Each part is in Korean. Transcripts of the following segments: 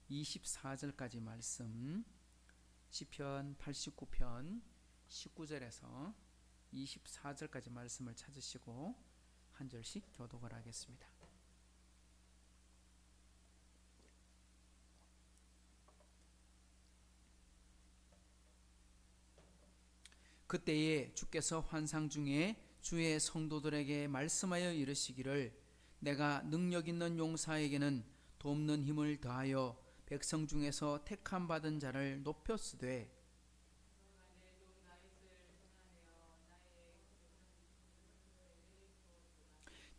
24절까지 말씀, 시편 89편 19절에서 24절까지 말씀을 찾으시고 한 절씩 교독을 하겠습니다. 그때에 주께서 환상 중에 주의 성도들에게 말씀하여 이르시기를, 내가 능력 있는 용사에게는 돕는 힘을 더하여 백성 중에서 택함 받은 자를 높였으되,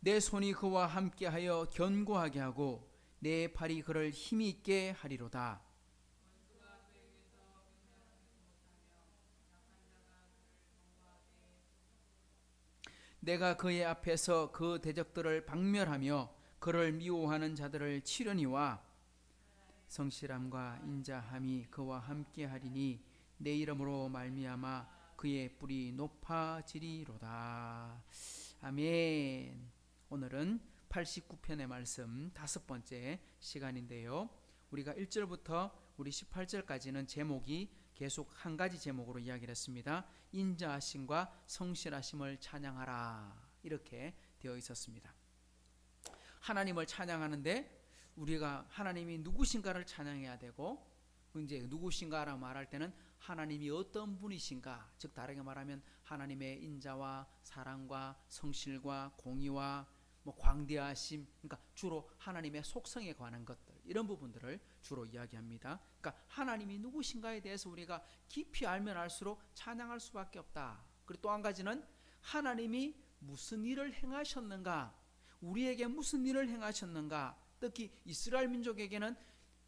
내 손이 그와 함께하여 견고하게 하고 내 팔이 그를 힘이 있게 하리로다. 내가 그의 앞에서 그 대적들을 박멸하며 그를 미워하는 자들을 치려니와 성실함과 인자함이 그와 함께하리니 내 이름으로 말미암아 그의 뿔이 높아지리로다. 아멘. 오늘은 89편의 말씀 5번째 시간인데요, 우리가 1절부터 우리 18절까지는 제목이 계속 한 가지 제목으로 이야기를 했습니다. 인자하심과 성실하심을 찬양하라, 이렇게 되어 있었습니다. 하나님을 찬양하는데 우리가 하나님이 누구신가를 찬양해야 되고, 이제 누구신가라고 말할 때는 하나님이 어떤 분이신가, 즉 다르게 말하면 하나님의 인자와 사랑과 성실과 공의와 광대하심, 그러니까 주로 하나님의 속성에 관한 것들, 이런 부분들을 주로 이야기합니다. 그러니까 하나님이 누구신가에 대해서 우리가 깊이 알면 알수록 찬양할 수밖에 없다. 그리고 또 한 가지는 하나님이 무슨 일을 행하셨는가, 우리에게 무슨 일을 행하셨는가, 특히 이스라엘 민족에게는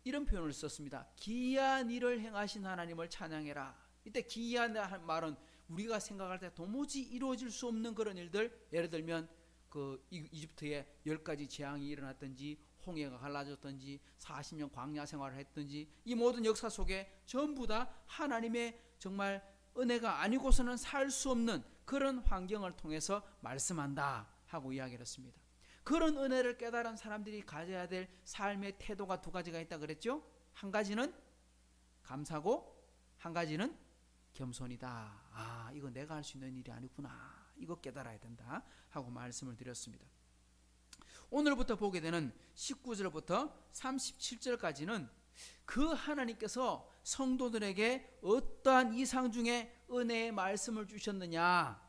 이런 표현을 썼습니다. 기이한 일을 행하신 하나님을 찬양해라. 이때 기이한 말은 우리가 생각할 때 도무지 이루어질 수 없는 그런 일들, 예를 들면 그 이집트에 10가지 재앙이 일어났든지, 홍해가 갈라졌든지, 40년 광야 생활을 했든지, 이 모든 역사 속에 전부 다 하나님의 정말 은혜가 아니고서는 살 수 없는 그런 환경을 통해서 말씀한다 하고 이야기를 했습니다. 그런 은혜를 깨달은 사람들이 가져야 될 삶의 태도가 2가지가 있다 그랬죠. 한 가지는 감사고 한 가지는 겸손이다. 이거 내가 할 수 있는 일이 아니구나, 이거 깨달아야 된다 하고 말씀을 드렸습니다. 오늘부터 보게 되는 19절부터 37절까지는 그 하나님께서 성도들에게 어떠한 이상 중에 은혜의 말씀을 주셨느냐,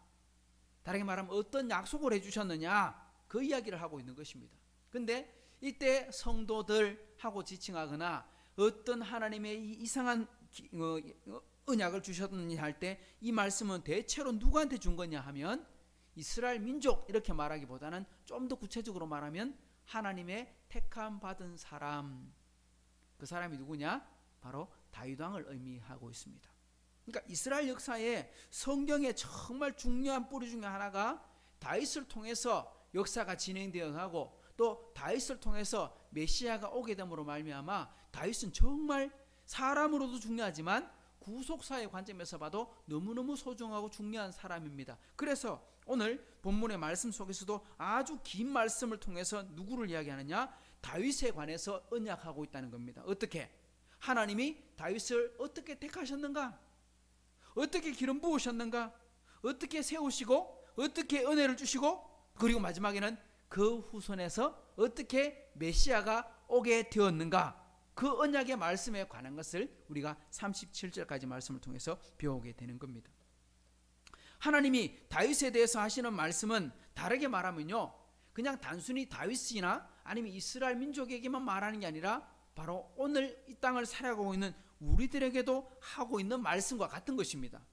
다르게 말하면 어떤 약속을 해주셨느냐, 그 이야기를 하고 있는 것입니다. 근데 이때 성도들하고 지칭하거나 어떤 하나님의 이상한 언약을 주셨느냐 할 때, 이 말씀은 대체로 누구한테 준 거냐 하면 이스라엘 민족, 이렇게 말하기보다는 좀 더 구체적으로 말하면 하나님의 택함 받은 사람, 그 사람이 누구냐? 바로 다윗 왕을 의미하고 있습니다. 그러니까 이스라엘 역사에 성경의 정말 중요한 뿌리 중에 하나가 다윗을 통해서 역사가 진행되어 가고, 또 다윗을 통해서 메시아가 오게 됨으로 말미암아 다윗은 정말 사람으로도 중요하지만 구속사의 관점에서 봐도 너무너무 소중하고 중요한 사람입니다. 그래서 오늘 본문의 말씀 속에서도 아주 긴 말씀을 통해서 누구를 이야기하느냐? 다윗에 관해서 언약하고 있다는 겁니다. 어떻게? 하나님이 다윗을 어떻게 택하셨는가? 어떻게 기름 부으셨는가? 어떻게 세우시고 어떻게 은혜를 주시고, 그리고 마지막에는 그 후손에서 어떻게 메시아가 오게 되었는가, 그 언약의 말씀에 관한 것을 우리가 37절까지 말씀을 통해서 배우게 되는 겁니다. 하나님이 다윗에 대해서 하시는 말씀은 다르게 말하면요, 그냥 단순히 다윗이나 아니면 이스라엘 민족에게만 말하는 게 아니라 바로 오늘 이 땅을 살아가고 있는 우리들에게도 하고 있는 말씀과 같은 것입니다.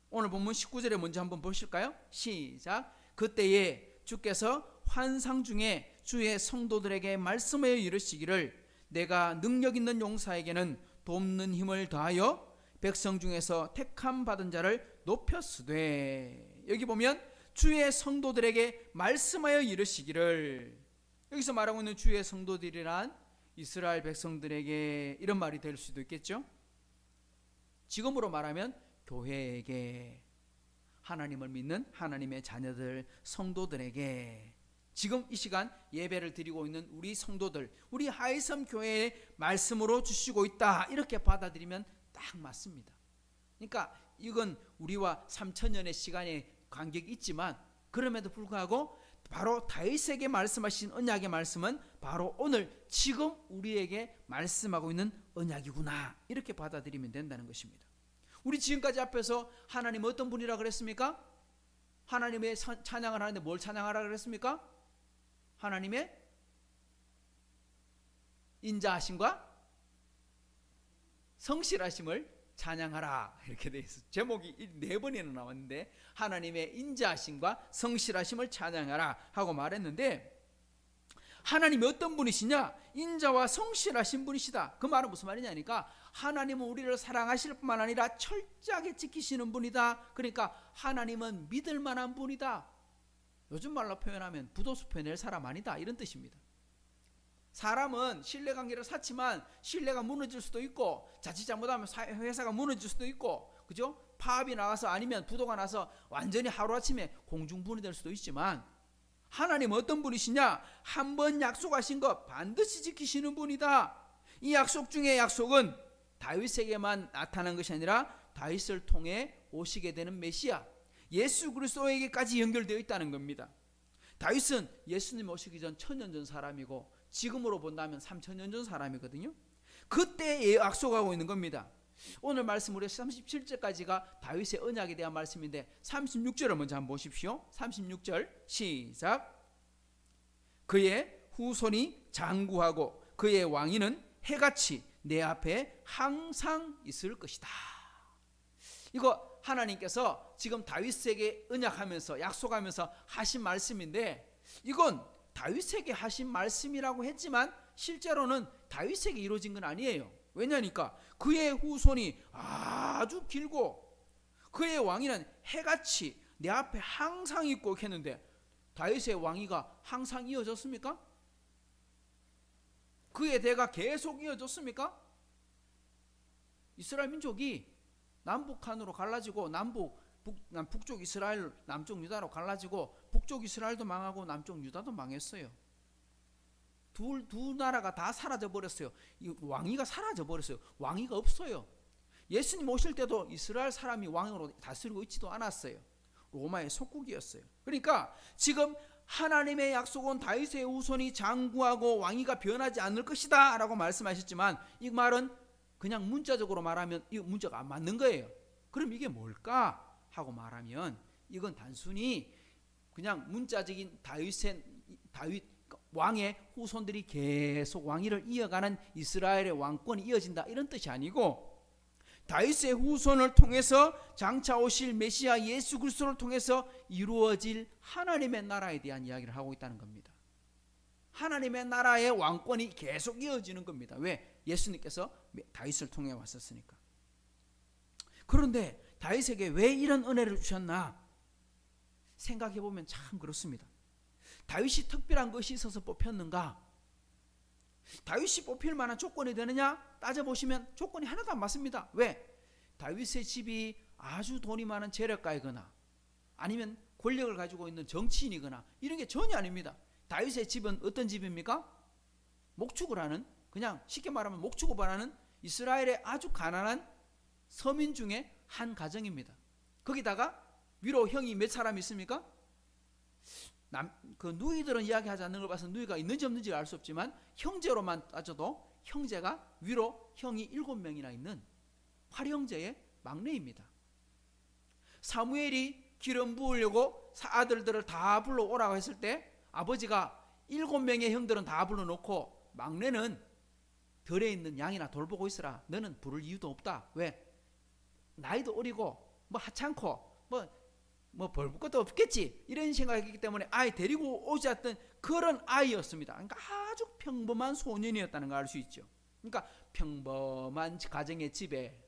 오늘 본문 19절에 먼저 한번 보실까요? 시작. 그때에 주께서 환상 중에 주의 성도들에게 말씀하여 이르시기를, 내가 능력 있는 용사에게는 돕는 힘을 더하여 백성 중에서 택함 받은 자를 높였으되, 여기 보면 주의 성도들에게 말씀하여 이르시기를, 여기서 말하고 있는 주의 성도들이란 이스라엘 백성들에게 이런 말이 될 수도 있겠죠. 지금으로 말하면 교회에게, 하나님을 믿는 하나님의 자녀들 성도들에게 지금 이 시간 예배를 드리고 있는 우리 성도들, 우리 하이섬 교회의 말씀으로 주시고 있다, 이렇게 받아들이면 딱 맞습니다. 그러니까 이건 우리와 3,000년의 시간에 간격이 있지만 그럼에도 불구하고 바로 다윗에게 말씀하신 언약의 말씀은 바로 오늘 지금 우리에게 말씀하고 있는 언약이구나, 이렇게 받아들이면 된다는 것입니다. 우리 지금까지 앞에서 하나님 어떤 분이라 그랬습니까? 하나님의 찬양을 하는데 뭘 찬양하라 그랬습니까? 하나님의 인자하심과 성실하심을 찬양하라, 이렇게 되어 있어요. 제목이 4번이나 나왔는데 하나님의 인자하심과 성실하심을 찬양하라 하고 말했는데, 하나님이 어떤 분이시냐? 인자와 성실하신 분이시다. 그 말은 무슨 말이냐니까 하나님은 우리를 사랑하실 뿐만 아니라 철저하게 지키시는 분이다. 그러니까 하나님은 믿을 만한 분이다. 요즘 말로 표현하면 부도수 펴낼 사람 아니다, 이런 뜻입니다. 사람은 신뢰관계를 쌓지만 신뢰가 무너질 수도 있고, 자칫 잘못하면 회사가 무너질 수도 있고, 그죠? 파업이 나와서 아니면 부도가 나서 완전히 하루아침에 공중분이 될 수도 있지만, 하나님은 어떤 분이시냐? 한 번 약속하신 것 반드시 지키시는 분이다. 이 약속 중에 약속은 다윗에게만 나타난 것이 아니라 다윗을 통해 오시게 되는 메시아 예수 그리스도에게까지 연결되어 있다는 겁니다. 다윗은 예수님 오시기 전 1000년 전 사람이고 지금으로 본다면 3000년 전 사람이거든요. 그때 약속하고 있는 겁니다. 오늘 말씀 우리 37절까지가 다윗의 언약에 대한 말씀인데 36절을 먼저 한번 보십시오. 36절 시작. 그의 후손이 장구하고 그의 왕위는 해같이 내 앞에 항상 있을 것이다. 이거 하나님께서 지금 다윗에게 언약하면서 약속하면서 하신 말씀인데, 이건 다윗에게 하신 말씀이라고 했지만 실제로는 다윗에게 이루어진 건 아니에요. 왜냐니까 그의 후손이 아주 길고 그의 왕위는 해같이 내 앞에 항상 있고 했는데, 다윗의 왕위가 항상 이어졌습니까? 그의 대가 계속 이어졌습니까? 이스라엘 민족이 남북한으로 갈라지고 북쪽 이스라엘, 남쪽 유다로 갈라지고 북쪽 이스라엘도 망하고 남쪽 유다도 망했어요. 두 나라가 다 사라져 버렸어요. 이 왕위가 사라져 버렸어요. 왕위가 없어요. 예수님 오실 때도 이스라엘 사람이 왕으로 다스리고 있지도 않았어요. 로마의 속국이었어요. 그러니까 지금 하나님의 약속은 다윗의 후손이 장구하고 왕위가 변하지 않을 것이다 라고 말씀하셨지만, 이 말은 그냥 문자적으로 말하면 이 문자가 안 맞는 거예요. 그럼 이게 뭘까 하고 말하면, 이건 단순히 그냥 문자적인 다윗 왕의 후손들이 계속 왕위를 이어가는 이스라엘의 왕권이 이어진다, 이런 뜻이 아니고, 다윗의 후손을 통해서 장차 오실 메시아 예수 그리스도를 통해서 이루어질 하나님의 나라에 대한 이야기를 하고 있다는 겁니다. 하나님의 나라의 왕권이 계속 이어지는 겁니다. 왜? 예수님께서 다윗을 통해 왔었으니까. 그런데 다윗에게 왜 이런 은혜를 주셨나 생각해보면 참 그렇습니다. 다윗이 특별한 것이 있어서 뽑혔는가? 다윗이 뽑힐 만한 조건이 되느냐 따져보시면 조건이 하나도 안 맞습니다. 왜? 다윗의 집이 아주 돈이 많은 재력가이거나 아니면 권력을 가지고 있는 정치인이거나 이런 게 전혀 아닙니다. 다윗의 집은 어떤 집입니까? 목축을 하는, 그냥 쉽게 말하면 목축업을 하는 이스라엘의 아주 가난한 서민 중에 한 가정입니다. 거기다가 위로 형이 몇 사람 있습니까? 그 누이들은 이야기하지 않는 걸 봐서 누이가 있는지 없는지 알 수 없지만 형제로만 따져도 형제가 위로 형이 7명이나 있는 8형제의 막내입니다. 사무엘이 기름 부으려고 아들들을 다 불러오라고 했을 때 아버지가 7명의 형들은 다 불러놓고 막내는 덜에 있는 양이나 돌보고 있으라, 너는 부를 이유도 없다. 왜? 나이도 어리고 뭐 하찮고 뭐 벌 것도 없겠지, 이런 생각이기 때문에 아예 데리고 오지 않던 그런 아이였습니다. 그러니까 아주 평범한 소년이었다는 걸 알 수 있죠. 그러니까 평범한 가정의 집에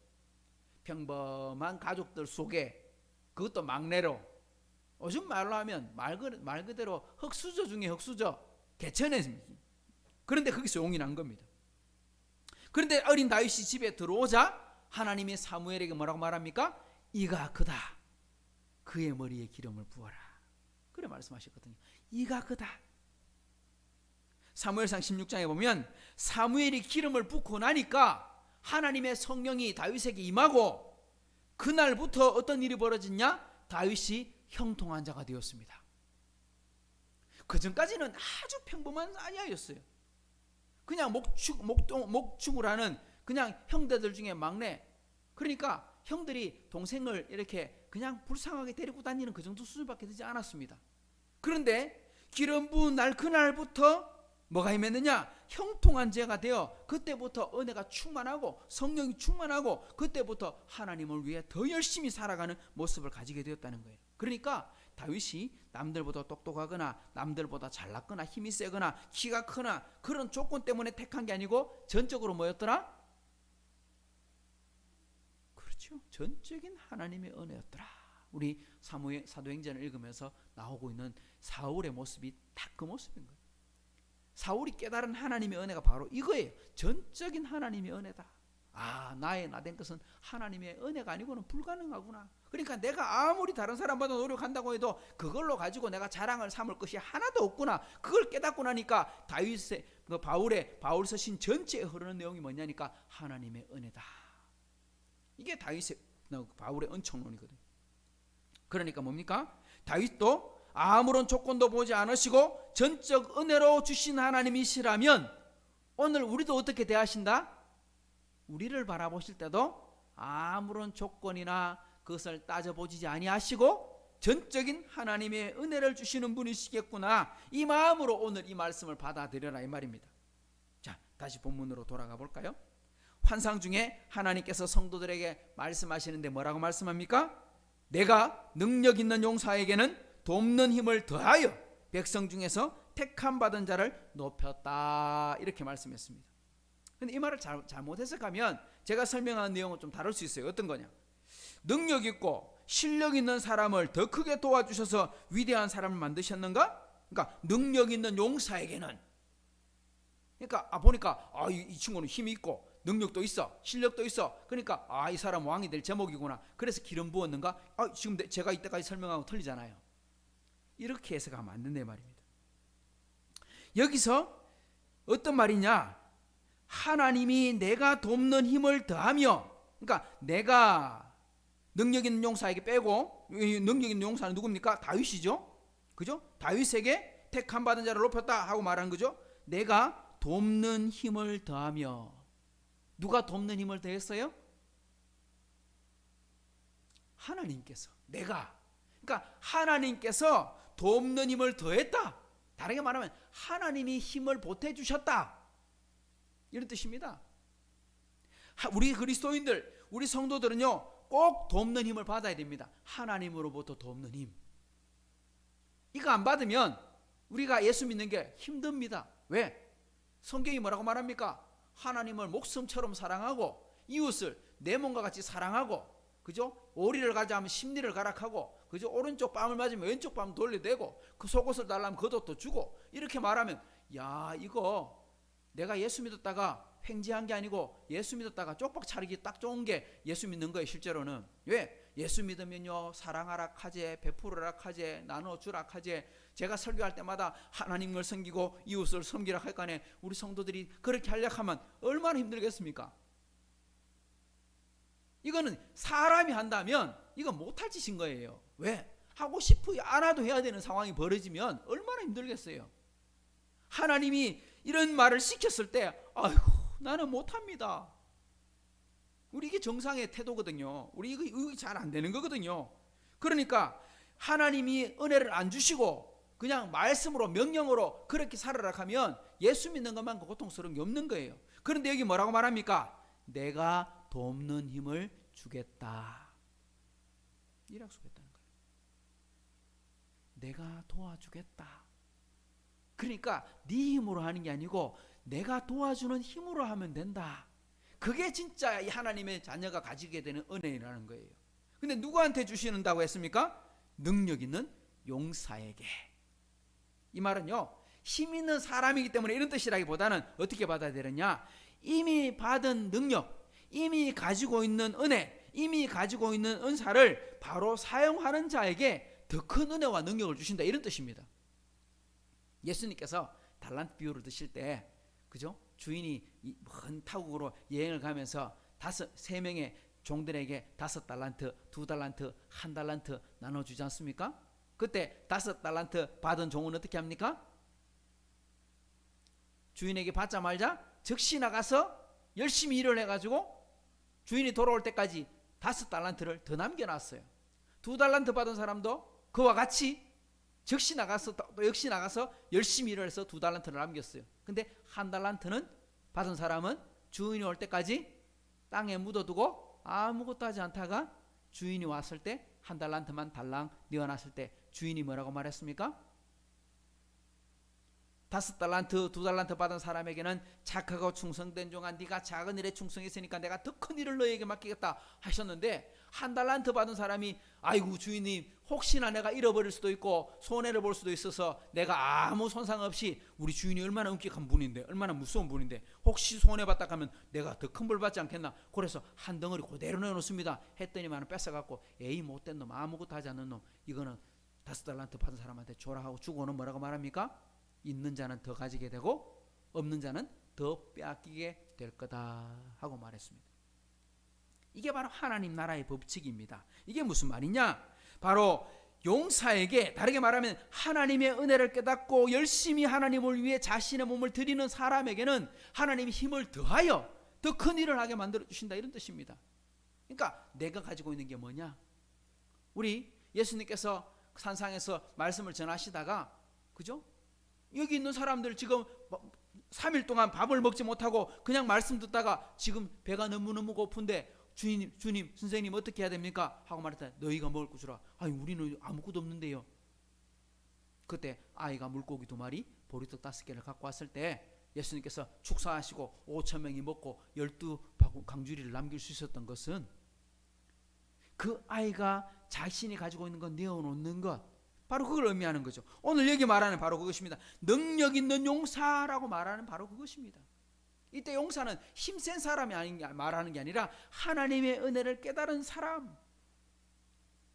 평범한 가족들 속에, 그것도 막내로, 요즘 말로 하면 말 그대로 흙수저 중에 흙수저, 개천에, 그런데 거기서 용이 난 겁니다. 그런데 어린 다윗이 집에 들어오자 하나님이 사무엘에게 뭐라고 말합니까? 이가 그다, 그의 머리에 기름을 부어라, 그래 말씀하셨거든요. 이가 그다, 사무엘상 16장에 보면 사무엘이 기름을 붓고 나니까 하나님의 성령이 다윗에게 임하고 그날부터 어떤 일이 벌어졌냐? 다윗이 형통한 자가 되었습니다. 그 전까지는 아주 평범한 아이였어요. 그냥 목축을 하는 그냥 형제들 중에 막내. 그러니까 형들이 동생을 이렇게 그냥 불쌍하게 데리고 다니는 그 정도 수준밖에 되지 않았습니다. 그런데 기름 부은 날 그날부터 뭐가 임했느냐? 형통한 자가 되어 그때부터 은혜가 충만하고 성령이 충만하고 그때부터 하나님을 위해 더 열심히 살아가는 모습을 가지게 되었다는 거예요. 그러니까 다윗이 남들보다 똑똑하거나 남들보다 잘났거나 힘이 세거나 키가 크나 그런 조건 때문에 택한 게 아니고 전적으로 뭐였더라? 그렇죠. 전적인 하나님의 은혜였더라. 우리 사무엘 사도행전을 읽으면서 나오고 있는 사울의 모습이 딱 그 모습인 거예요. 사울이 깨달은 하나님의 은혜가 바로 이거예요. 전적인 하나님의 은혜다. 아, 나의 나된 것은 하나님의 은혜가 아니고는 불가능하구나. 그러니까 내가 아무리 다른 사람보다 노력한다고 해도 그걸로 가지고 내가 자랑을 삼을 것이 하나도 없구나. 그걸 깨닫고 나니까 다윗의 바울 서신 전체에 흐르는 내용이 뭐냐니까 하나님의 은혜다. 이게 다윗의 바울의 은총론이거든요. 그러니까 뭡니까? 다윗도 아무런 조건도 보지 않으시고 전적 은혜로 주신 하나님이시라면 오늘 우리도 어떻게 대하신다? 우리를 바라보실 때도 아무런 조건이나 그것을 따져보지 아니하시고 전적인 하나님의 은혜를 주시는 분이시겠구나. 이 마음으로 오늘 이 말씀을 받아들여라 이 말입니다. 자, 다시 본문으로 돌아가 볼까요? 환상 중에 하나님께서 성도들에게 말씀하시는데 뭐라고 말씀합니까? 내가 능력 있는 용사에게는 돕는 힘을 더하여 백성 중에서 택함 받은 자를 높였다. 이렇게 말씀했습니다. 근데 이 말을 잘못 해석하면 제가 설명한 내용은 좀 다를 수 있어요. 어떤 거냐? 능력 있고 실력 있는 사람을 더 크게 도와주셔서 위대한 사람을 만드셨는가? 그러니까 능력 있는 용사에게는, 그러니까 보니까 이 친구는 힘이 있고 능력도 있어, 실력도 있어. 그러니까 이 사람 왕이 될 제목이구나. 그래서 기름 부었는가? 지금 제가 이때까지 설명하고 틀리잖아요. 이렇게 해석하면 안 된다 말입니다. 여기서 어떤 말이냐? 하나님이 내가 돕는 힘을 더하며, 그러니까 내가 능력 있는 용사에게 빼고, 능력 있는 용사는 누굽니까? 다윗이죠. 그죠? 다윗에게 택함 받은 자를 높였다 하고 말하는 거죠. 내가 돕는 힘을 더하며. 누가 돕는 힘을 더했어요? 하나님께서. 내가. 그러니까 하나님께서 돕는 힘을 더했다. 다르게 말하면 하나님이 힘을 보태주셨다. 이런 뜻입니다. 우리 그리스도인들, 우리 성도들은요 꼭 돕는 힘을 받아야 됩니다. 하나님으로부터 돕는 힘. 이거 안 받으면 우리가 예수 믿는 게 힘듭니다. 왜? 성경이 뭐라고 말합니까? 하나님을 목숨처럼 사랑하고 이웃을 내 몸과 같이 사랑하고, 그죠? 오리를 가자면 십리를 가락하고, 그죠? 오른쪽 뺨을 맞으면 왼쪽 뺨 돌려대고, 그 속옷을 달라면 겉옷도 주고, 이렇게 말하면 야, 이거 내가 예수 믿었다가 횡재한 게 아니고 예수 믿었다가 쪽박 차리기 딱 좋은 게 예수 믿는 거예요. 실제로는. 왜? 예수 믿으면요 사랑하라 하제, 베풀으라 하제, 나눠주라 하제. 제가 설교할 때마다 하나님을 섬기고 이웃을 섬기라 할 거네. 우리 성도들이 그렇게 하려고 하면 얼마나 힘들겠습니까? 이거는 사람이 한다면 이건 못할 짓인 거예요. 왜? 하고 싶지 않아도 해야 되는 상황이 벌어지면 얼마나 힘들겠어요. 하나님이 이런 말을 시켰을 때 아이고 나는 못합니다. 우리 이게 정상의 태도거든요. 우리 이거 잘 안 되는 거거든요. 그러니까 하나님이 은혜를 안 주시고 그냥 말씀으로 명령으로 그렇게 살아라 하면 예수 믿는 것만큼 고통스러운 게 없는 거예요. 그런데 여기 뭐라고 말합니까? 내가 돕는 힘을 주겠다. 이 약속했다는 거예요. 내가 도와주겠다. 그러니까 네 힘으로 하는 게 아니고 내가 도와주는 힘으로 하면 된다. 그게 진짜 하나님의 자녀가 가지게 되는 은혜라는 거예요. 근데 누구한테 주시는다고 했습니까? 능력 있는 용사에게. 이 말은요 힘 있는 사람이기 때문에 이런 뜻이라기보다는 어떻게 받아야 되느냐, 이미 받은 능력, 이미 가지고 있는 은혜, 이미 가지고 있는 은사를 바로 사용하는 자에게 더 큰 은혜와 능력을 주신다, 이런 뜻입니다. 예수님께서 달란트 비유를 드실 때, 그죠? 주인이 먼 타국으로 여행을 가면서 3명의 종들에게 5달란트, 2달란트, 1달란트 나눠주지 않습니까? 그때 5달란트 받은 종은 어떻게 합니까? 주인에게 받자 말자 즉시 나가서 열심히 일을 해가지고 주인이 돌아올 때까지 5달란트를 더 남겨놨어요. 2달란트 받은 사람도 그와 같이 즉시 나가서 또 역시 나가서 열심히 일을 해서 2달란트를 남겼어요. 근데 1달란트는 받은 사람은 주인이 올 때까지 땅에 묻어두고 아무것도 하지 않다가 주인이 왔을 때 1달란트만 달랑 내어놨을 때 주인이 뭐라고 말했습니까? 5달란트, 2달란트 받은 사람에게는 착하고 충성된 종아, 네가 작은 일에 충성했으니까 내가 더 큰 일을 너에게 맡기겠다 하셨는데, 1달란트 받은 사람이 아이고 주인님, 혹시나 내가 잃어버릴 수도 있고 손해를 볼 수도 있어서 내가 아무 손상 없이, 우리 주인이 얼마나 엄격한 분인데, 얼마나 무서운 분인데 혹시 손해봤다 하면 내가 더 큰 벌 받지 않겠나, 그래서 한 덩어리 그대로 내어놓습니다 했더니만 뺏어갖고, 에이 못된 놈, 아무것도 하지 않는 놈, 이거는 5달란트 받은 사람한테 줘라 하고 주고는 뭐라고 말합니까? 있는 자는 더 가지게 되고 없는 자는 더 빼앗기게 될 거다 하고 말했습니다. 이게 바로 하나님 나라의 법칙입니다. 이게 무슨 말이냐? 바로 용사에게, 다르게 말하면 하나님의 은혜를 깨닫고 열심히 하나님을 위해 자신의 몸을 드리는 사람에게는 하나님이 힘을 더하여 더 큰 일을 하게 만들어 주신다, 이런 뜻입니다. 그러니까 내가 가지고 있는 게 뭐냐? 우리 예수님께서 산상에서 말씀을 전하시다가, 그죠? 여기 있는 사람들 지금 3일 동안 밥을 먹지 못하고 그냥 말씀 듣다가 지금 배가 너무너무 고픈데 주님, 선생님 어떻게 해야 됩니까? 하고 말했더니 너희가 먹을 거 주라. 아니 우리는 아무것도 없는데요. 그때 아이가 물고기 2마리, 보리떡 5개를 갖고 왔을 때 예수님께서 축사하시고 5,000명이 먹고 12강주리를 남길 수 있었던 것은, 그 아이가 자신이 가지고 있는 것 내어놓는 것, 바로 그걸 의미하는 거죠. 오늘 여기 말하는 바로 그것입니다. 능력 있는 용사라고 말하는 바로 그것입니다. 이때 용사는 힘센 사람이 말하는 게 아니라 하나님의 은혜를 깨달은 사람.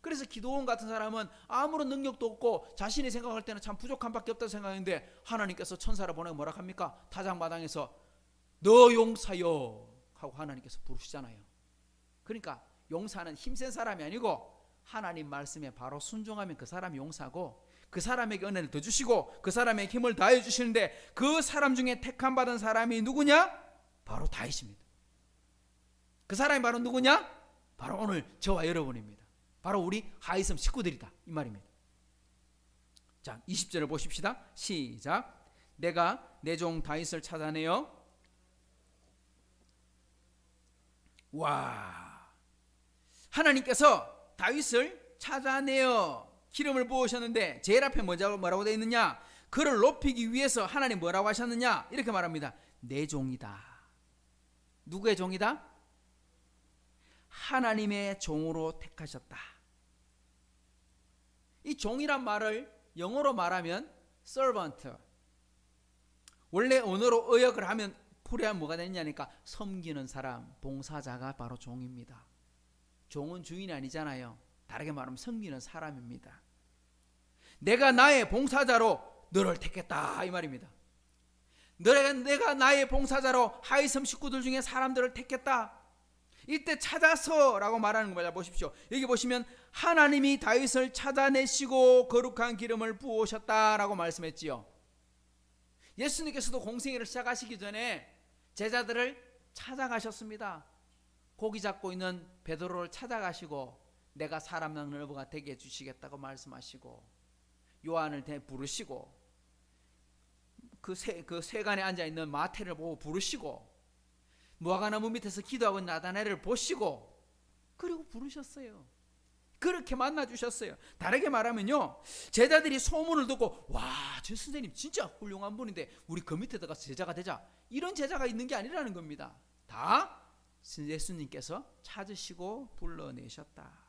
그래서 기도원 같은 사람은 아무런 능력도 없고 자신이 생각할 때는 참 부족한 밖에 없다고 생각하는데, 하나님께서 천사를 보내고 뭐라 합니까? 타작마당에서 너 용사여 하고 하나님께서 부르시잖아요. 그러니까 용사는 힘센 사람이 아니고 하나님 말씀에 바로 순종하면 그 사람이 용사고, 그 사람에게 은혜를 더 주시고 그 사람에게 힘을 다해 주시는데, 그 사람 중에 택함 받은 사람이 누구냐? 바로 다윗입니다. 그 사람이 바로 누구냐? 바로 오늘 저와 여러분입니다. 바로 우리 하이섬 식구들이다, 이 말입니다. 자, 20절을 보십시다. 시작. 내가 내 종 다윗을 찾아내어, 와, 하나님께서 다윗을 찾아내어 기름을 부으셨는데 제일 앞에 뭐라고 되어 있느냐? 그를 높이기 위해서 하나님 뭐라고 하셨느냐? 이렇게 말합니다. 내 종이다. 누구의 종이다? 하나님의 종으로 택하셨다. 이 종이란 말을 영어로 말하면 servant, 원래 언어로 의역을 하면 풀이하면 뭐가 되느냐니까 섬기는 사람, 봉사자가 바로 종입니다. 종은 주인이 아니잖아요. 다르게 말하면 섬기는 사람입니다. 내가 나의 봉사자로 너를 택했다, 이 말입니다. 내가 나의 봉사자로 하이섬 식구들 중에 사람들을 택했다. 이때 찾아서라고 말하는 거 보십시오. 여기 보시면 하나님이 다윗을 찾아내시고 거룩한 기름을 부으셨다라고 말씀했지요. 예수님께서도 공생애를 시작하시기 전에 제자들을 찾아가셨습니다. 고기 잡고 있는 베드로를 찾아가시고 내가 사람 낚는 어부가 되게 해주시겠다고 말씀하시고, 요한을 부르시고, 그 세간에 앉아있는 마태를 보고 부르시고, 무화과나무 밑에서 기도하고 있는 나다나엘을 보시고, 그리고 부르셨어요. 그렇게 만나주셨어요. 다르게 말하면요, 제자들이 소문을 듣고 와, 저 선생님 진짜 훌륭한 분인데 우리 그 밑에 들어가서 제자가 되자, 이런 제자가 있는 게 아니라는 겁니다. 다 예수님께서 찾으시고 불러내셨다.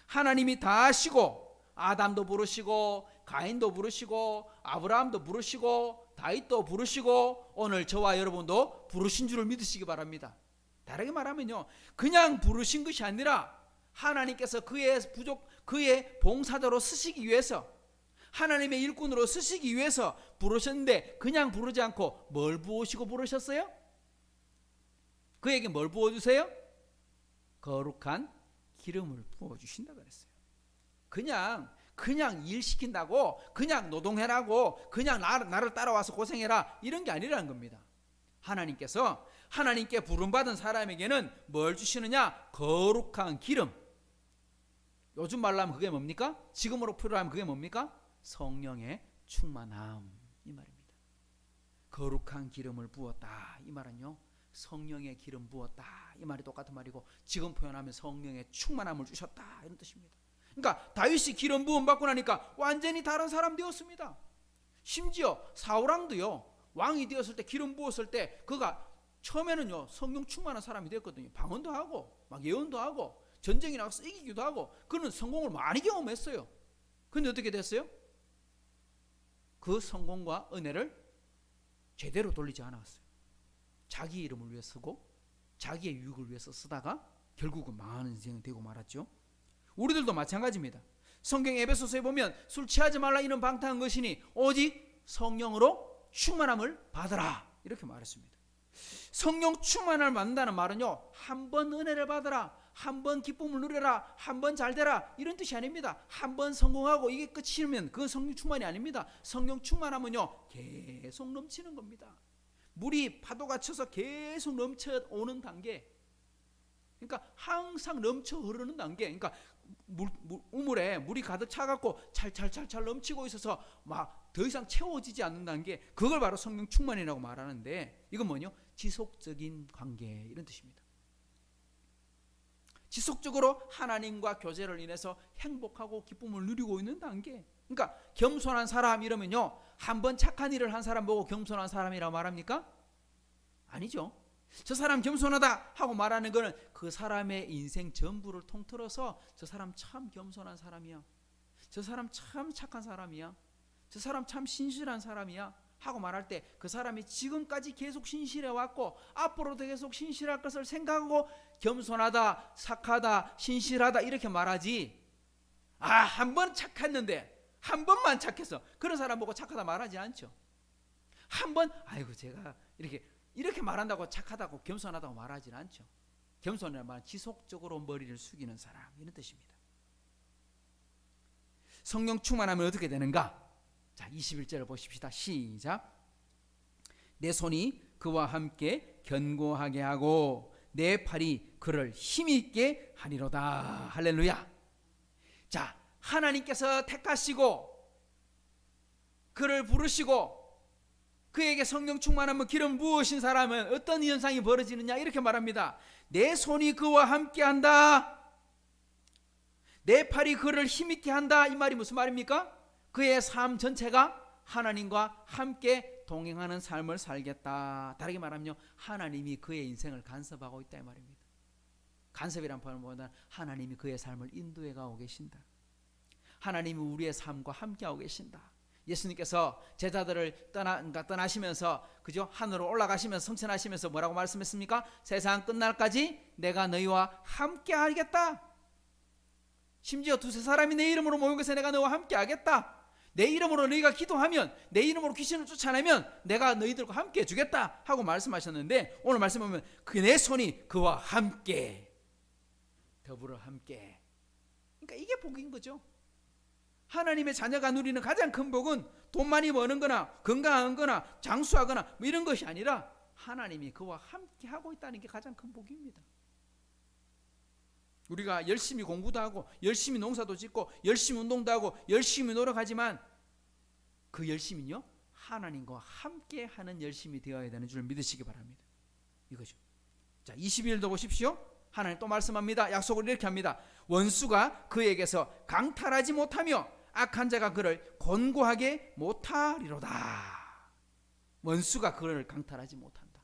하나님이 다 하시고, 아담도 부르시고 가인도 부르시고 아브라함도 부르시고 다윗도 부르시고 오늘 저와 여러분도 부르신 줄을 믿으시기 바랍니다. 다르게 말하면요, 그냥 부르신 것이 아니라 하나님께서 그의 봉사자로 쓰시기 위해서, 하나님의 일꾼으로 쓰시기 위해서 부르셨는데 그냥 부르지 않고 뭘 부으시고 부르셨어요? 그에게 뭘 부어주세요? 거룩한 기름을 부어주신다 그랬어요. 그냥 일 시킨다고, 그냥 노동해라고, 그냥 나를 따라와서 고생해라, 이런 게 아니라는 겁니다. 하나님께서 하나님께 부름받은 사람에게는 뭘 주시느냐? 거룩한 기름. 요즘 말로 하면 그게 뭡니까? 지금으로 표현하면 그게 뭡니까? 성령의 충만함, 이 말입니다. 거룩한 기름을 부었다, 이 말은요, 성령의 기름 부었다, 이 말이 똑같은 말이고, 지금 표현하면 성령의 충만함을 주셨다, 이런 뜻입니다. 그러니까 다윗이 기름 부음 받고 나니까 완전히 다른 사람 되었습니다. 심지어 사울왕도요, 왕이 되었을 때, 기름 부었을 때 그가 처음에는요 성령 충만한 사람이 되었거든요. 방언도 하고 막 예언도 하고 전쟁이 나가서 이기기도 하고, 그는 성공을 많이 경험했어요. 근데 어떻게 됐어요? 그 성공과 은혜를 제대로 돌리지 않았어요. 자기 이름을 위해 쓰고 자기의 유익을 위해서 쓰다가 결국은 망하는 인생이 되고 말았죠. 우리들도 마찬가지입니다. 성경 에베소서에 보면 술 취하지 말라 이는 방탕한 것이니 오직 성령으로 충만함을 받으라, 이렇게 말했습니다. 성령 충만함을 받는다는 말은요, 한 번 은혜를 받으라, 한 번 기쁨을 누려라, 한 번 잘되라, 이런 뜻이 아닙니다. 한 번 성공하고 이게 끝이면 그건 성령 충만이 아닙니다. 성령 충만하면요 계속 넘치는 겁니다. 물이 파도가 쳐서 계속 넘쳐오는 단계, 그러니까 항상 넘쳐 흐르는 단계, 그러니까 우물에 물이 가득 차갖고 찰찰찰찰 넘치고 있어서 막 더 이상 채워지지 않는 단계, 그걸 바로 성령 충만이라고 말하는데, 이건 뭐냐? 지속적인 관계, 이런 뜻입니다. 지속적으로 하나님과 교제를 인해서 행복하고 기쁨을 누리고 있는 단계. 그러니까 겸손한 사람 이러면요, 한번 착한 일을 한 사람 보고 겸손한 사람이라고 말합니까? 아니죠. 저 사람 겸손하다 하고 말하는 것은 그 사람의 인생 전부를 통틀어서 저 사람 참 겸손한 사람이야, 저 사람 참 착한 사람이야, 저 사람 참 신실한 사람이야 하고 말할 때 그 사람이 지금까지 계속 신실해 왔고 앞으로도 계속 신실할 것을 생각하고 겸손하다, 착하다, 신실하다 이렇게 말하지, 한 번 착했는데 한 번만 착해서 그런 사람 보고 착하다 말하지 않죠. 한 번 아이고 제가 이렇게 말한다고 착하다고 겸손하다고 말하지 않죠. 겸손이란 말은 지속적으로 머리를 숙이는 사람, 이런 뜻입니다. 성령 충만하면 어떻게 되는가? 자, 21절을 보십시다. 시작. 내 손이 그와 함께 견고하게 하고 내 팔이 그를 힘있게 하리로다. 할렐루야. 자, 하나님께서 택하시고 그를 부르시고 그에게 성령 충만함을 기름 부으신 사람은 어떤 현상이 벌어지느냐, 이렇게 말합니다. 내 손이 그와 함께 한다, 내 팔이 그를 힘있게 한다. 이 말이 무슨 말입니까? 그의 삶 전체가 하나님과 함께 동행하는 삶을 살겠다. 다르게 말하면 하나님이 그의 인생을 간섭하고 있다, 이 말입니다. 간섭이란 말보다는 하나님이 그의 삶을 인도해 가고 계신다. 하나님이 우리의 삶과 함께하고 계신다. 예수님께서 제자들을 떠나시면서 그죠? 하늘로 올라가시면서 승천하시면서 뭐라고 말씀했습니까? 세상 끝날까지 내가 너희와 함께 하겠다. 심지어 두세 사람이 내 이름으로 모인 것에 내가 너희와 함께 하겠다. 내 이름으로 너희가 기도하면, 내 이름으로 귀신을 쫓아내면 내가 너희들과 함께 해주겠다 하고 말씀하셨는데, 오늘 말씀 보면 그 내 손이 그와 함께, 더불어 함께. 그러니까 이게 복인 거죠. 하나님의 자녀가 누리는 가장 큰 복은 돈 많이 버는 거나 건강한 거나 장수하거나 뭐 이런 것이 아니라 하나님이 그와 함께 하고 있다는 게 가장 큰 복입니다. 우리가 열심히 공부도 하고 열심히 농사도 짓고 열심히 운동도 하고 열심히 노력하지만 그 열심히는요, 하나님과 함께 하는 열심이 되어야 되는 줄 믿으시기 바랍니다. 이거죠. 자, 22절도 보십시오. 하나님 또 말씀합니다. 약속을 이렇게 합니다. 원수가 그에게서 강탈하지 못하며 악한 자가 그를 곤고하게 못하리로다. 원수가 그를 강탈하지 못한다.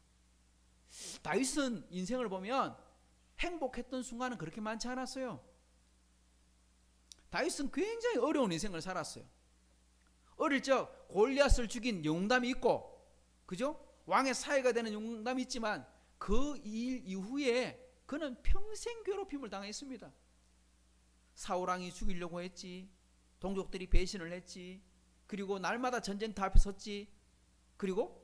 다윗은 인생을 보면 행복했던 순간은 그렇게 많지 않았어요. 다윗은 굉장히 어려운 인생을 살았어요. 어릴 적 골리앗을 죽인 영웅담이 있고, 그죠? 왕의 사위가 되는 영웅담이 있지만 그 일 이후에 그는 평생 괴롭힘을 당했습니다. 사울왕이 죽이려고 했지, 동족들이 배신을 했지, 그리고 날마다 전쟁터 앞에 섰지. 그리고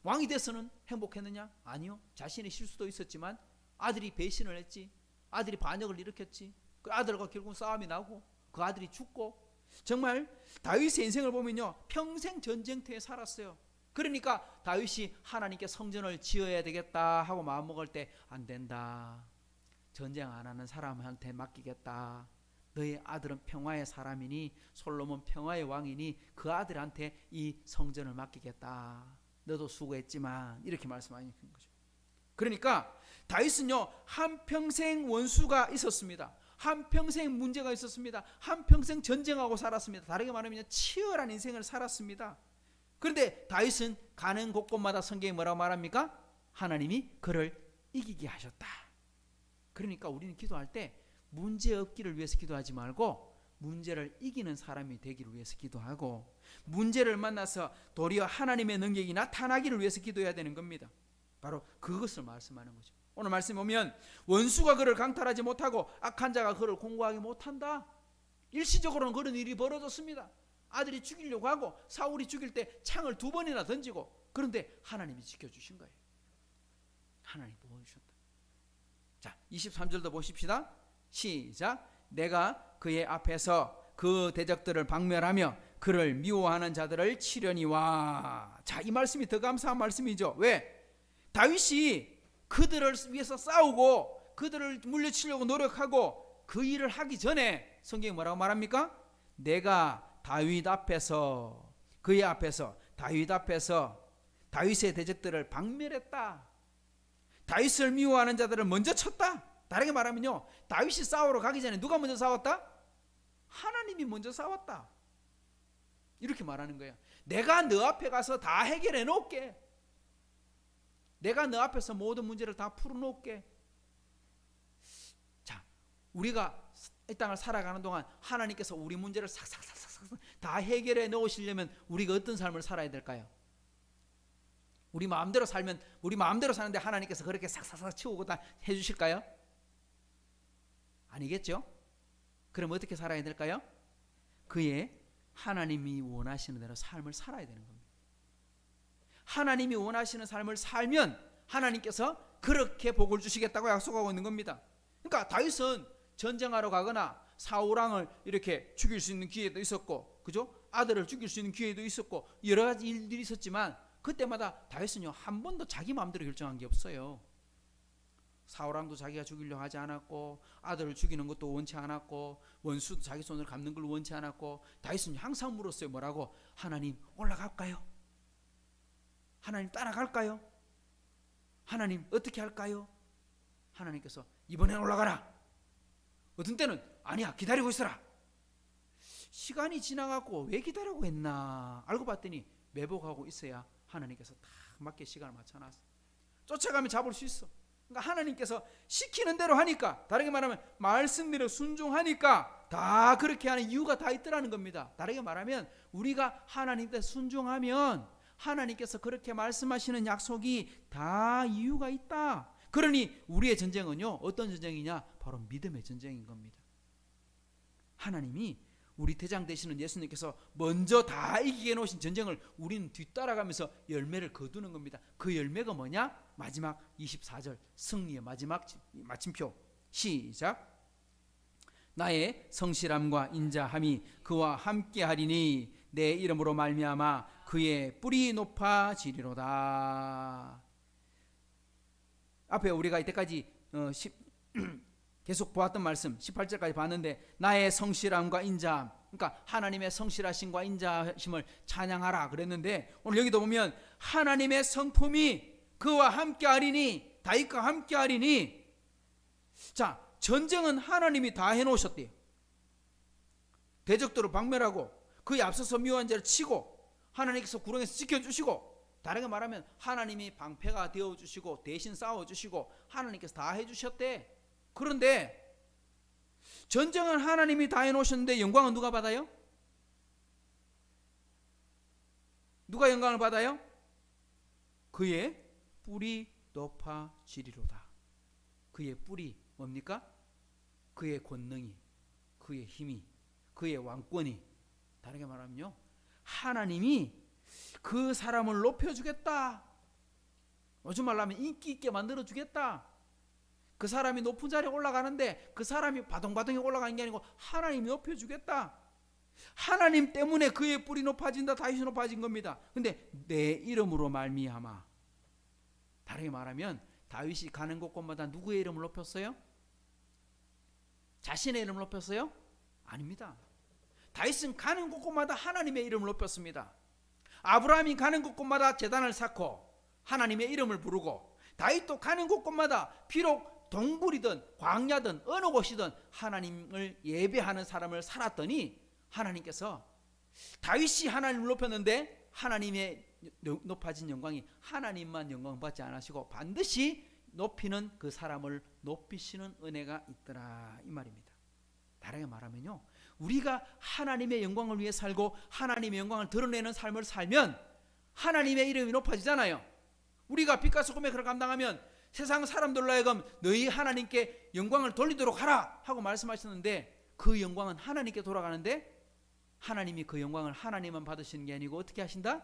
왕이 돼서는 행복했느냐? 아니요. 자신의 실수도 있었지만 아들이 배신을 했지. 아들이 반역을 일으켰지. 그 아들과 결국 싸움이 나고 그 아들이 죽고, 정말 다윗의 인생을 보면요, 평생 전쟁터에 살았어요. 그러니까 다윗이 하나님께 성전을 지어야 되겠다 하고 마음먹을 때 안 된다. 전쟁 안 하는 사람한테 맡기겠다. 너의 아들은 평화의 사람이니 솔로몬 평화의 왕이니 그 아들한테 이 성전을 맡기겠다. 너도 수고했지만, 이렇게 말씀하는 거죠. 그러니까 다윗은요, 한평생 원수가 있었습니다. 한평생 문제가 있었습니다. 한평생 전쟁하고 살았습니다. 다르게 말하면 치열한 인생을 살았습니다. 그런데 다윗은 가는 곳곳마다 성경이 뭐라고 말합니까? 하나님이 그를 이기게 하셨다. 그러니까 우리는 기도할 때 문제 없기를 위해서 기도하지 말고 문제를 이기는 사람이 되기를 위해서 기도하고, 문제를 만나서 도리어 하나님의 능력이 나타나기를 위해서 기도해야 되는 겁니다. 바로 그것을 말씀하는 거죠. 오늘 말씀에 보면 원수가 그를 강탈하지 못하고 악한 자가 그를 공고하게 못한다. 일시적으로는 그런 일이 벌어졌습니다. 아들이 죽이려고 하고 사울이 죽일 때 창을 2번이나 던지고, 그런데 하나님이 지켜주신 거예요. 하나님이 보여주셨다. 자, 23절도 보십시다. 시작. 내가 그의 앞에서 그 대적들을 박멸하며 그를 미워하는 자들을 치려니와. 자, 이 말씀이 더 감사한 말씀이죠. 왜? 다윗이 그들을 위해서 싸우고 그들을 물리치려고 노력하고 그 일을 하기 전에 성경이 뭐라고 말합니까? 내가 다윗 앞에서, 그의 앞에서, 다윗 앞에서 다윗의 대적들을 박멸했다. 다윗을 미워하는 자들을 먼저 쳤다. 다르게 말하면요, 다윗이 싸우러 가기 전에 누가 먼저 싸웠다? 하나님이 먼저 싸웠다. 이렇게 말하는 거예요. 내가 너 앞에 가서 다 해결해 놓을게. 내가 너 앞에서 모든 문제를 다 풀어놓을게. 자, 우리가 이 땅을 살아가는 동안 하나님께서 우리 문제를 싹싹싹싹 다 해결해 놓으시려면 우리가 어떤 삶을 살아야 될까요? 우리 마음대로 살면, 우리 마음대로 사는데 하나님께서 그렇게 싹싹싹 치우고 다 해주실까요? 아니겠죠? 그럼 어떻게 살아야 될까요? 그의 하나님이 원하시는 대로 삶을 살아야 되는 겁니다. 하나님이 원하시는 삶을 살면 하나님께서 그렇게 복을 주시겠다고 약속하고 있는 겁니다. 그러니까 다윗은 전쟁하러 가거나 사울왕을 이렇게 죽일 수 있는 기회도 있었고, 그죠? 아들을 죽일 수 있는 기회도 있었고, 여러 가지 일들이 있었지만 그때마다 다윗은요, 한 번도 자기 마음대로 결정한 게 없어요. 사울왕도 자기가 죽이려고 하지 않았고, 아들을 죽이는 것도 원치 않았고, 원수도 자기 손을 갚는 걸 원치 않았고, 다윗은 항상 물었어요. 뭐라고? 하나님, 올라갈까요? 하나님, 따라갈까요? 하나님, 어떻게 할까요? 하나님께서 이번엔 올라가라. 어떤 때는 아니야, 기다리고 있어라. 시간이 지나가고 왜 기다리고 했나 알고 봤더니 매복하고 있어야 하나님께서 딱 맞게 시간을 맞춰놨어. 쫓아가면 잡을 수 있어. 그러니까 하나님께서 시키는 대로 하니까, 다르게 말하면 말씀대로 순종하니까 다 그렇게 하는 이유가 다 있더라는 겁니다. 다르게 말하면 우리가 하나님께 순종하면 하나님께서 그렇게 말씀하시는 약속이 다 이유가 있다. 그러니 우리의 전쟁은요, 어떤 전쟁이냐? 바로 믿음의 전쟁인 겁니다. 하나님이, 우리 대장 되시는 예수님께서 먼저 다 이기게 해놓으신 전쟁을 우리는 뒤따라가면서 열매를 거두는 겁니다. 그 열매가 뭐냐? 마지막 24절 승리의 마지막 마침표. 시작. 나의 성실함과 인자함이 그와 함께하리니 내 이름으로 말미암아 그의 뿔이 높아지리로다. 앞에 우리가 이때까지 계속 보았던 말씀 18절까지 봤는데, 나의 성실함과 인자함, 그러니까 하나님의 성실하심과 인자하심을 찬양하라 그랬는데, 오늘 여기도 보면 하나님의 성품이 그와 함께하리니, 다윗과 함께하리니. 자, 전쟁은 하나님이 다 해놓으셨대요. 대적들을 박멸하고 그에 앞서서 미워한 자를 치고 하나님께서 구렁에서 지켜주시고, 다르게 말하면 하나님이 방패가 되어주시고 대신 싸워주시고 하나님께서 다 해주셨대. 그런데 전쟁은 하나님이 다 해놓으셨는데 영광은 누가 받아요? 누가 영광을 받아요? 그의 뿔이 높아지리로다. 그의 뿔이 뭡니까? 그의 권능이, 그의 힘이, 그의 왕권이, 다르게 말하면요, 하나님이 그 사람을 높여주겠다. 요즘 말로 하면 인기 있게 만들어주겠다. 그 사람이 높은 자리에 올라가는데 그 사람이 바동바동에 올라가는 게 아니고 하나님이 높여주겠다. 하나님 때문에 그의 뿔이 높아진다. 다윗이 높아진 겁니다. 근데 내 이름으로 말미암아, 다르게 말하면 다윗이 가는 곳곳마다 누구의 이름을 높였어요? 자신의 이름을 높였어요? 아닙니다. 다윗은 가는 곳곳마다 하나님의 이름을 높였습니다. 아브라함이 가는 곳곳마다 제단을 쌓고 하나님의 이름을 부르고, 다윗도 가는 곳곳마다 비록 동굴이든 광야든 어느 곳이든 하나님을 예배하는 사람을 살았더니 하나님께서 다윗이 하나님을 높였는데 하나님의 높아진 영광이 하나님만 영광받지 않으시고 반드시 높이는 그 사람을 높이시는 은혜가 있더라, 이 말입니다. 다르게 말하면요, 우리가 하나님의 영광을 위해 살고 하나님의 영광을 드러내는 삶을 살면 하나님의 이름이 높아지잖아요. 우리가 빛과 소금의 그를 감당하면 세상 사람들로 하여금 너희 하나님께 영광을 돌리도록 하라 하고 말씀하셨는데, 그 영광은 하나님께 돌아가는데 하나님이 그 영광을 하나님만 받으시는 게 아니고 어떻게 하신다?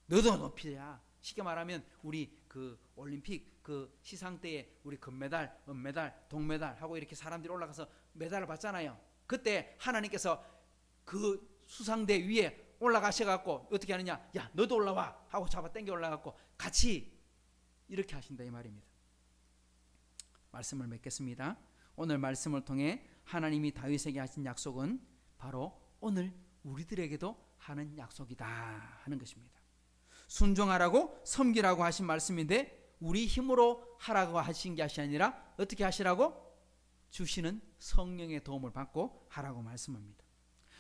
너도 높이야. 쉽게 말하면 우리 그 올림픽 그 시상 때에 우리 금메달, 은메달, 동메달 하고 이렇게 사람들이 올라가서 메달을 받잖아요. 그때 하나님께서 그 수상대 위에 올라가셔갖고 어떻게 하느냐? 야, 너도 올라와 하고 잡아 당겨 올라가고 같이 이렇게 하신다, 이 말입니다. 말씀을 맺겠습니다. 오늘 말씀을 통해 하나님이 다윗에게 하신 약속은 바로 오늘 우리들에게도 하는 약속이다 하는 것입니다. 순종하라고 섬기라고 하신 말씀인데 우리 힘으로 하라고 하신 것이 아니라 어떻게 하시라고? 주시는 성령의 도움을 받고 하라고 말씀합니다.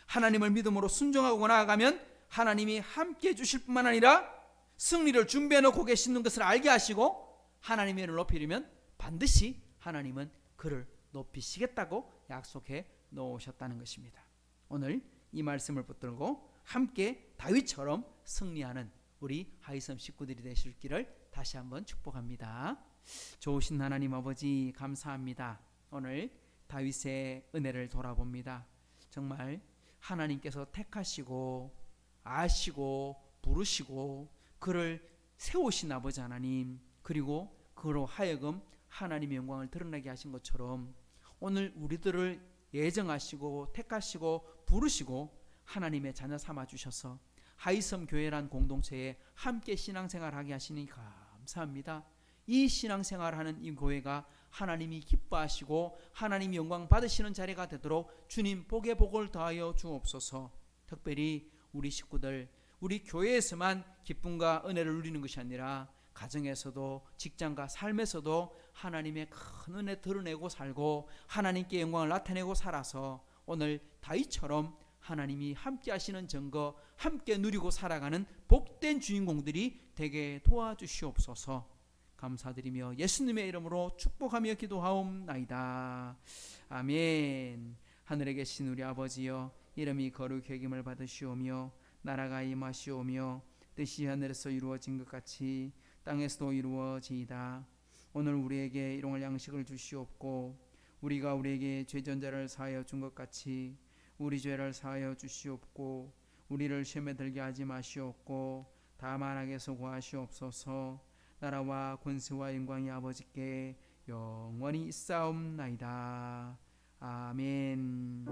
하나님을 믿음으로 순종하고 나아가면 하나님이 함께 해주실 뿐만 아니라 승리를 준비해 놓고 계시는 것을 알게 하시고 하나님의 이름을 높이려면 반드시 하나님은 그를 높이시겠다고 약속해 놓으셨다는 것입니다. 오늘 이 말씀을 붙들고 함께 다윗처럼 승리하는 우리 하이섬 식구들이 되실 길을 다시 한번 축복합니다. 좋으신 하나님 아버지 감사합니다. 오늘 다윗의 은혜를 돌아봅니다. 정말 하나님께서 택하시고 아시고 부르시고 그를 세우신 아버지 하나님, 그리고 그로 하여금 하나님의 영광을 드러나게 하신 것처럼 오늘 우리들을 예정하시고 택하시고 부르시고 하나님의 자녀 삼아 주셔서 하이섬 교회란 공동체에 함께 신앙생활하게 하시니 감사합니다. 이 신앙생활하는 이 교회가 하나님이 기뻐하시고 하나님이 영광 받으시는 자리가 되도록 주님 복에 복을 더하여 주옵소서. 특별히 우리 식구들, 우리 교회에서만 기쁨과 은혜를 누리는 것이 아니라 가정에서도 직장과 삶에서도 하나님의 큰 은혜 드러내고 살고 하나님께 영광을 나타내고 살아서 오늘 다윗처럼 하나님이 함께 하시는 증거, 함께 누리고 살아가는 복된 주인공들이 되게 도와주시옵소서. 감사드리며 예수님의 이름으로 축복하며 기도하옵나이다. 아멘. 하늘에 계신 우리 아버지여, 이름이 거룩히 여김을 받으시오며 나라가 임하시오며 뜻이 하늘에서 이루어진 것 같이 땅에서도 이루어지이다. 오늘 우리에게 일용할 양식을 주시옵고 우리가 우리에게 죄전자를 사하여 준 것 같이 우리 죄를 사하여 주시옵고 우리를 시험에 들게 하지 마시옵고 다만 악에서 구하시옵소서. 나라와 권세와 영광이 아버지께 영원히 있사옵나이다. 아멘.